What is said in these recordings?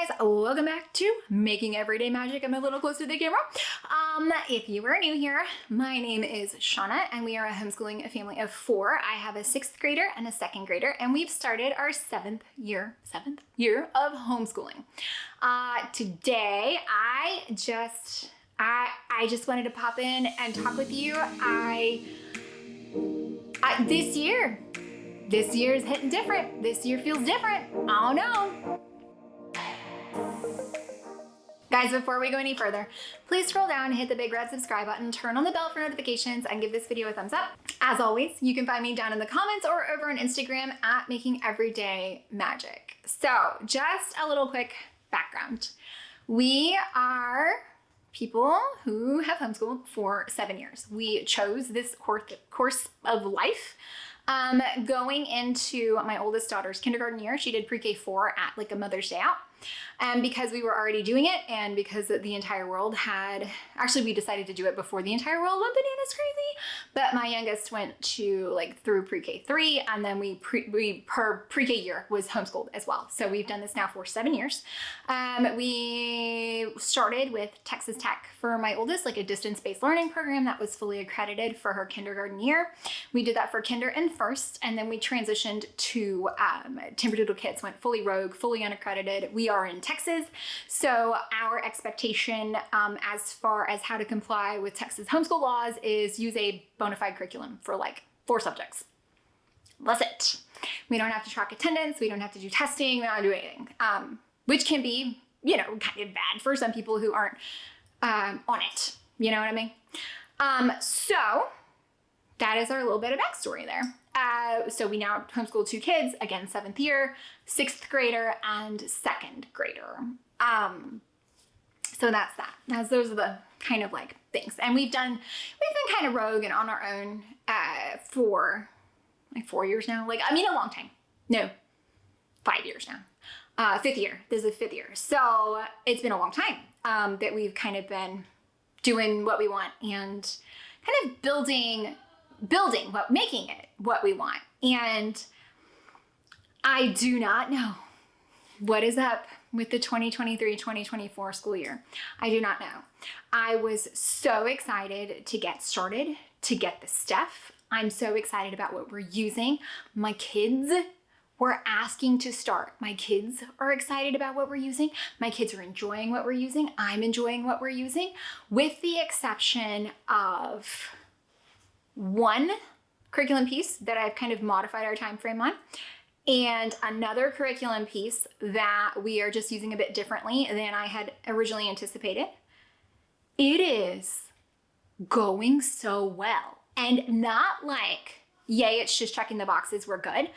guys, welcome back to Making Everyday Magic. I'm a little closer to the camera. If you are new here, my name is Shanna and we are homeschooling a family of 4. I have a 6th grader and a 2nd grader, and we've started our 7th year of homeschooling. Today, I just wanted to pop in and talk with you. This year is hitting different. This year feels different. I don't know. Guys, before we go any further, please scroll down, hit the big red subscribe button, turn on the bell for notifications, and give this video a thumbs up. As always, you can find me down in the comments or over on Instagram at Making Everyday Magic. So just a little quick background. We are people who have homeschooled for 7 years. We chose this course of life going into my oldest daughter's kindergarten year. She did pre-K 4 at like a Mother's Day out. And because we were already doing it, and because the entire world we decided to do it before the entire world went bananas crazy, but my youngest went to through pre-K 3, and then her pre-K year was homeschooled as well. So we've done this now for 7 years. We started with Texas Tech for my oldest, like a distance-based learning program that was fully accredited for her kindergarten year. We did that for kinder and first, and then we transitioned to Timberdoodle Kids, went fully rogue, fully unaccredited. We are in Texas, so our expectation as far as how to comply with Texas homeschool laws is use a bona fide curriculum for 4 subjects. That's it. We don't have to track attendance, we don't have to do testing, we don't do anything, which can be, kind of bad for some people who aren't on it. You know what I mean? So that is our little bit of backstory there. So we now homeschool 2 kids, again, 7th year, 6th grader, and 2nd grader. So that's that. Those are the kind of things. And we've been kind of rogue and on our own for 4 years now. A long time. No, 5 years now. 5th year. This is 5th year. So it's been a long time that we've kind of been doing what we want and kind of making it what we want. And I do not know what is up with the 2023-2024 school year. I do not know. I was so excited to get started, to get the stuff. I'm so excited about what we're using. My kids were asking to start. My kids are excited about what we're using. My kids are enjoying what we're using. I'm enjoying what we're using, with the exception of one curriculum piece that I've kind of modified our time frame on, and another curriculum piece that we are just using a bit differently than I had originally anticipated. It is going so well, and not yay, it's just checking the boxes, we're good.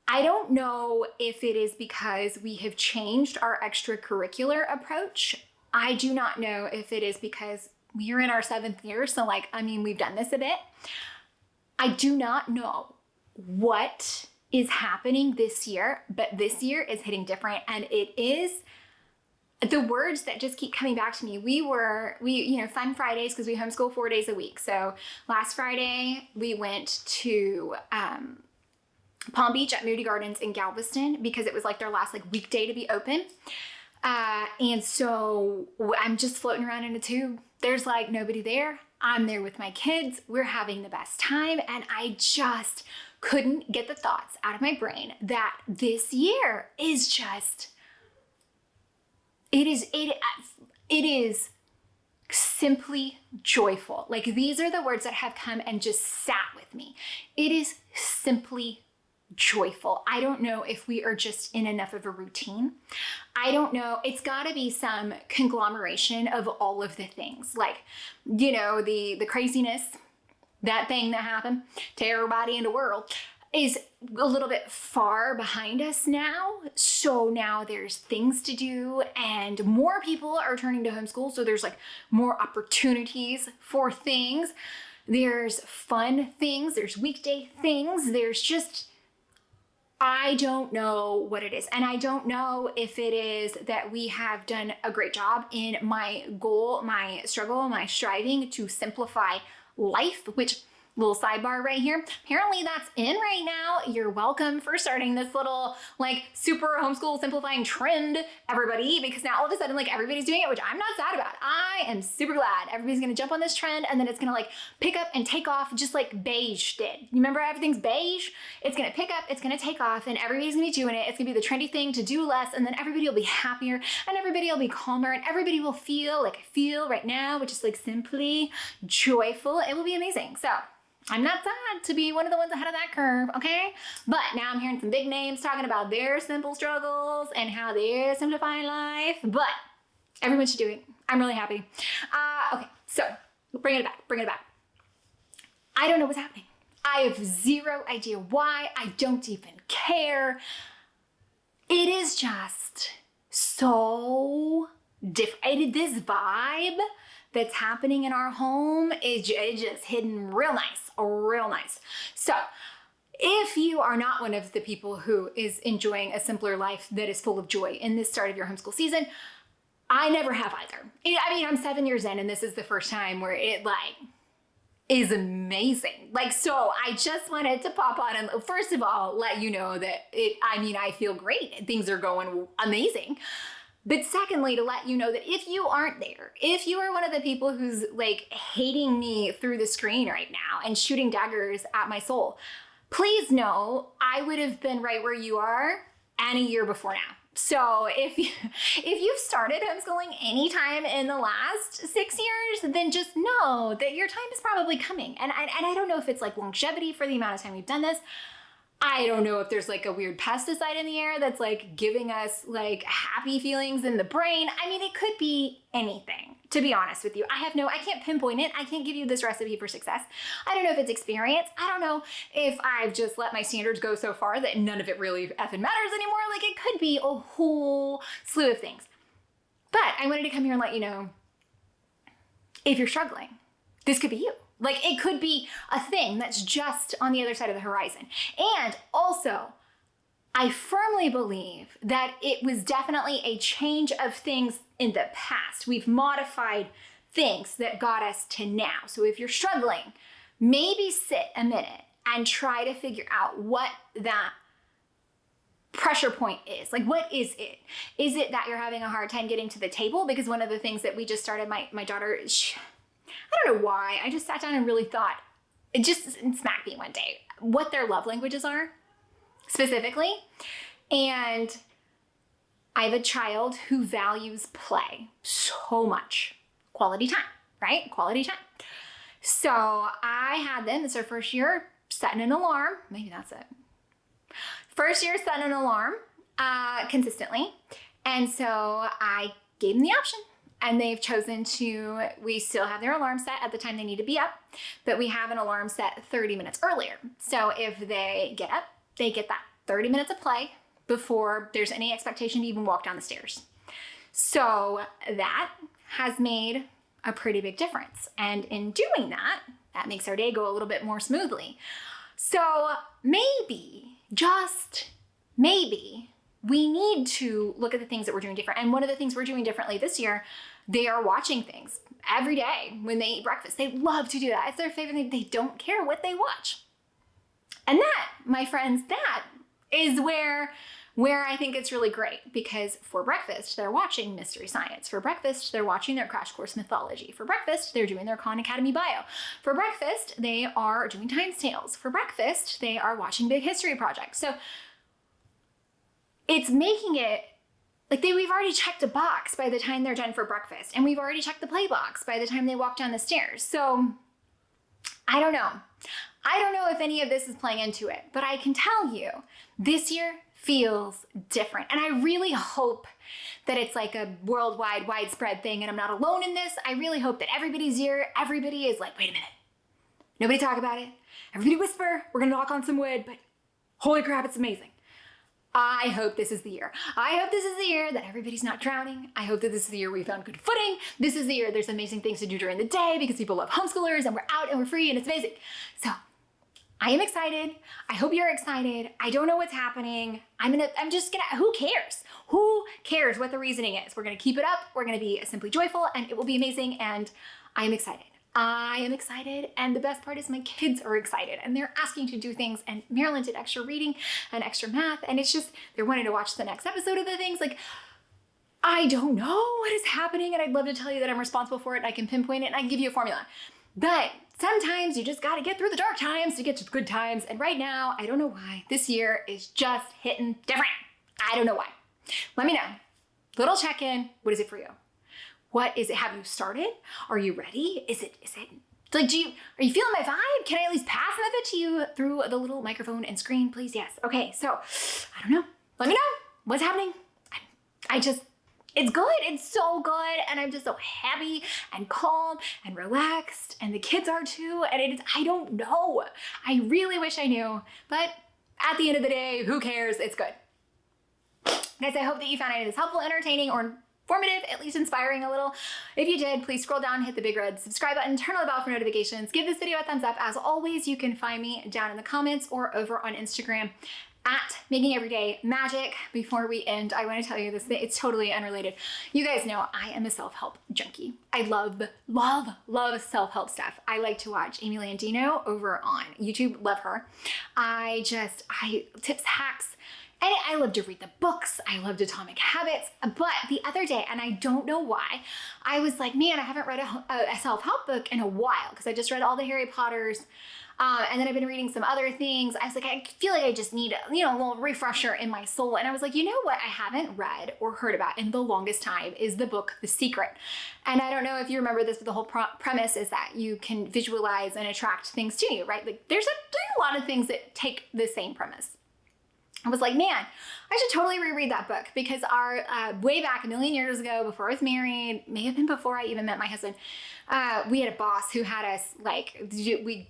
I don't know if it is because we have changed our extracurricular approach. I do not know if it is because we are in our 7th year, so we've done this a bit. I do not know what is happening this year, but this year is hitting different, and it is the words that just keep coming back to me. We Fun Fridays, because we homeschool 4 days a week. So last Friday we went to Palm Beach at Moody Gardens in Galveston because it was their last weekday to be open. And so I'm just floating around in a tube. There's nobody there. I'm there with my kids. We're having the best time. And I just couldn't get the thoughts out of my brain that this year is just, it is simply joyful. These are the words that have come and just sat with me. It is simply joyful. I don't know if we are just in enough of a routine. I don't know. It's got to be some conglomeration of all of the things, the craziness, that thing that happened to everybody in the world is a little bit far behind us now. So now there's things to do, and more people are turning to homeschool. So there's more opportunities for things. There's fun things. There's weekday things. There's just, I don't know what it is. And I don't know if it is that we have done a great job in my goal, my struggle, my striving to simplify life, which little sidebar right here. Apparently that's in right now. You're welcome for starting this little like super homeschool simplifying trend, everybody, because now all of a sudden like everybody's doing it, which I'm not sad about. I am super glad everybody's gonna jump on this trend, and then it's gonna like pick up and take off just like beige did. You remember everything's beige? It's gonna pick up, it's gonna take off, and everybody's gonna be doing it. It's gonna be the trendy thing to do less, and then everybody will be happier, and everybody will be calmer, and everybody will feel like I feel right now, which is like simply joyful. It will be amazing. So I'm not sad to be one of the ones ahead of that curve, okay? But now I'm hearing some big names talking about their simple struggles and how they're simplifying life, but everyone should do it. I'm really happy. Okay, so bring it back. I don't know what's happening. I have zero idea why. I don't even care. It is just so different. This vibe that's happening in our home is just hidden real nice. So if you are not one of the people who is enjoying a simpler life that is full of joy in this start of your homeschool season, I never have either. I mean, I'm 7 years in, and this is the first time where it like is amazing. Like, so I just wanted to pop on and first of all, let you know that I feel great. Things are going amazing. But secondly, to let you know that if you aren't there, if you are one of the people who's like hating me through the screen right now and shooting daggers at my soul, please know I would have been right where you are and a year before now. So if you've started homeschooling anytime in the last 6 years, then just know that your time is probably coming. And I don't know if it's like longevity for the amount of time we've done this. I don't know if there's like a weird pesticide in the air that's like giving us like happy feelings in the brain. I mean, it could be anything, to be honest with you. I can't pinpoint it. I can't give you this recipe for success. I don't know if it's experience. I don't know if I've just let my standards go so far that none of it really effing matters anymore. Like it could be a whole slew of things. But I wanted to come here and let you know, if you're struggling, this could be you. Like it could be a thing that's just on the other side of the horizon. And also, I firmly believe that it was definitely a change of things in the past. We've modified things that got us to now. So if you're struggling, maybe sit a minute and try to figure out what that pressure point is. Like, what is it? Is it that you're having a hard time getting to the table? Because one of the things that we just started, my daughter, I don't know why. I just sat down and really thought, it just smacked me one day, what their love languages are specifically. And I have a child who values play so much. Quality time, right? Quality time. So I had them, it's their first year, setting an alarm. Maybe that's it. First year setting an alarm consistently. And so I gave them the option. And they've chosen to, we still have their alarm set at the time they need to be up, but we have an alarm set 30 minutes earlier. So if they get up, they get that 30 minutes of play before there's any expectation to even walk down the stairs. So that has made a pretty big difference. And in doing that, that makes our day go a little bit more smoothly. So maybe, just maybe, we need to look at the things that we're doing different. And one of the things we're doing differently this year, they are watching things every day when they eat breakfast. They love to do that. It's their favorite thing. They don't care what they watch. And that, my friends, that is where I think it's really great, because for breakfast, they're watching Mystery Science. For breakfast, they're watching their Crash Course Mythology. For breakfast, they're doing their Khan Academy Bio. For breakfast, they are doing Times Tales. For breakfast, they are watching Big History Project. So it's making it like we've already checked a box by the time they're done for breakfast, and we've already checked the play box by the time they walk down the stairs. So I don't know. I don't know if any of this is playing into it, but I can tell you this year feels different. And I really hope that it's like a worldwide, widespread thing and I'm not alone in this. I really hope that everybody's here. Everybody is like, wait a minute. Nobody talk about it. Everybody whisper. We're going to knock on some wood, but holy crap, it's amazing. I hope this is the year. I hope this is the year that everybody's not drowning. I hope that this is the year we found good footing. This is the year there's amazing things to do during the day because people love homeschoolers and we're out and we're free and it's amazing. So I am excited. I hope you're excited. I don't know what's happening. Who cares? Who cares what the reasoning is? We're gonna keep it up. We're gonna be simply joyful and it will be amazing, and I am excited. I am excited, and the best part is my kids are excited, and they're asking to do things, and Marilyn did extra reading and extra math, and it's just, they're wanting to watch the next episode of the things. Like, I don't know what is happening, and I'd love to tell you that I'm responsible for it, and I can pinpoint it, and I can give you a formula. But sometimes you just got to get through the dark times to get to the good times, and right now, I don't know why, this year is just hitting different. I don't know why. Let me know. Little check-in. What is it for you? What is it? Have you started? Are you ready? Is it like, are you feeling my vibe? Can I at least pass it to you through the little microphone and screen, please? Yes. Okay. So I don't know. Let me know what's happening. It's good. It's so good. And I'm just so happy and calm and relaxed, and the kids are too. And I don't know. I really wish I knew, but at the end of the day, who cares? It's good. Guys, I hope that you found it as helpful, entertaining, or informative, at least inspiring a little. If you did, please scroll down, hit the big red subscribe button, turn on the bell for notifications, give this video a thumbs up. As always, you can find me down in the comments or over on Instagram at Making Everyday Magic. Before we end, I want to tell you this, it's totally unrelated. You guys know I am a self-help junkie. I love self-help stuff. I like to watch Amy Landino over on YouTube, love her. Tips, hacks, and I love to read the books. I loved Atomic Habits. But the other day, and I don't know why, I was like, man, I haven't read a self-help book in a while, because I just read all the Harry Potters. And then I've been reading some other things. I was like, I feel like I just need a little refresher in my soul. And I was like, you know what I haven't read or heard about in the longest time is the book, The Secret. And I don't know if you remember this, but the whole premise is that you can visualize and attract things to you, right? Like there's a lot of things that take the same premise. I was like, man, I should totally reread that book, because our way back a million years ago, before I was married, may have been before I even met my husband, we had a boss who had us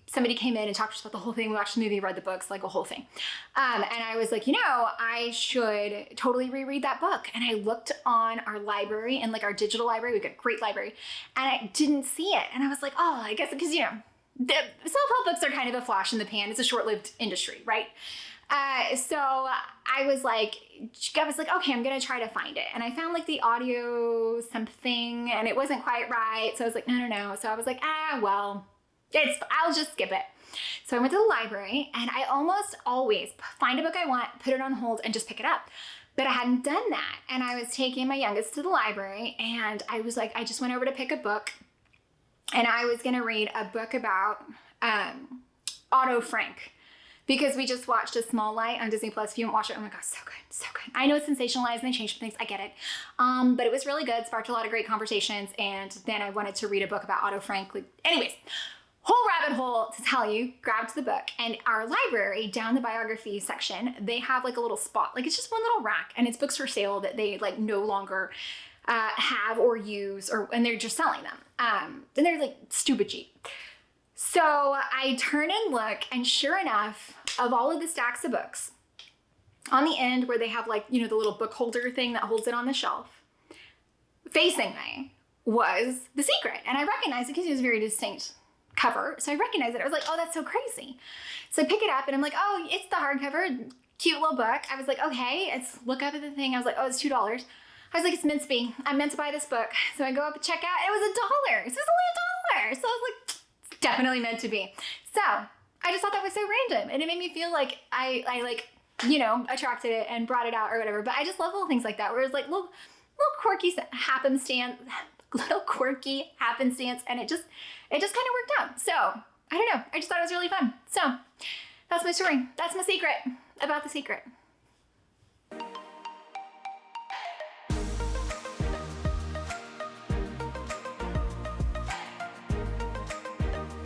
somebody came in and talked to us about the whole thing. We watched the movie, read the books, like a whole thing. And I was like, I should totally reread that book. And I looked on our library, and like our digital library, we've got a great library, and I didn't see it. And I was like, oh, I guess because, the self-help books are kind of a flash in the pan. It's a short-lived industry, right? So I was like, okay, I'm going to try to find it. And I found like the audio something, and it wasn't quite right. So I was like, no. So I was like, well, I'll just skip it. So I went to the library, and I almost always find a book I want, put it on hold, and just pick it up. But I hadn't done that. And I was taking my youngest to the library, and I was like, I just went over to pick a book, and I was going to read a book about, Otto Frank. Because we just watched A Small Light on Disney Plus. If you haven't watched it, oh my gosh, so good, so good. I know it's sensationalized and they changed things, I get it. But it was really good, sparked a lot of great conversations, and then I wanted to read a book about Otto Frank. Anyways, whole rabbit hole to tell you, grabbed the book, and our library, down the biography section, they have like a little spot, like it's just one little rack, and it's books for sale that they like no longer have or use, and they're just selling them. And they're like stupid cheap. So I turn and look, and sure enough, of all of the stacks of books, on the end where they have like, the little book holder thing that holds it on the shelf, facing me was The Secret. And I recognized it because it was a very distinct cover. So I recognized it. I was like, oh, that's so crazy. So I pick it up, and I'm like, oh, it's the hardcover, cute little book. I was like, okay, look up at the thing. I was like, oh, it's $2. I was like, it's meant to be. I'm meant to buy this book. So I go up and check out. It was $1. This was only $1. So I was like, definitely meant to be. So I just thought that was so random, and it made me feel like I attracted it and brought it out or whatever. But I just love little things like that, where it's like little quirky happenstance, and it just kind of worked out. So I don't know. I just thought it was really fun. So that's my story. That's my secret about The Secret.